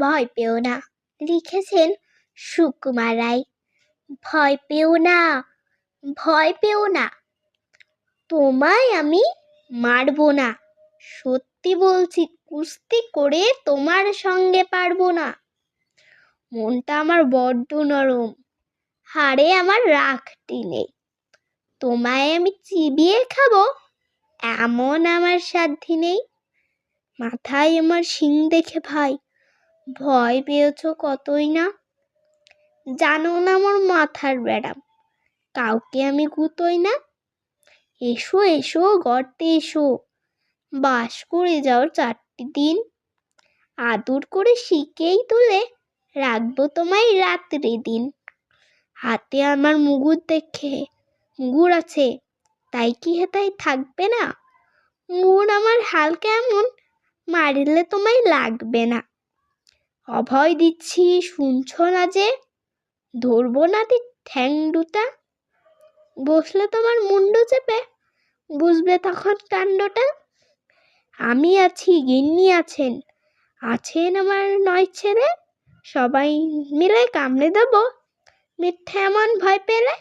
ভয় পেও না। লিখেছেন সুকুমার রায়। ভয় পেও না, ভয় পেও না, তোমায় আমি মারবো না। সত্যি বলছি, কুস্তি করে তোমার সঙ্গে পারবো না। মনটা আমার বড্ড নরম, হাড়ে আমার রাখটি নেই। তোমায় আমি চিবিয়ে খাবো এমন আমার সাধ্যি নেই। মাথায় আমার শিং দেখে ভাই ভয় পেয়েছ কতই না। জানো না আমার মাথার ব্যারাম, কাউকে আমি গুতোই না। এসো এসো গর্তে এসো, বাস করে যাও 4টি দিন। আদর করে শিকেই তুলে রাখবো তোমায় রাত্রি দিন। হাতে আমার মুগুর দেখে, মুগুর আছে তাই কি হেতাই থাকবে না? মন আমার হাল কেমন, মারিলে তোমায় লাগবে না। অভয় দিচ্ছি শুনছো না যে, ধরবো না ঠ্যাং দুটা। বসলে তোমার মুন্ডু চেপে, বুঝবে তখন কাণ্ডটা। আমি আছি, গিন্নি আছেন, আছেন আমার 9 ছেলে। সবাই মিলে কামড়ে দেবো মিথ্যে এমন ভয় পেলে।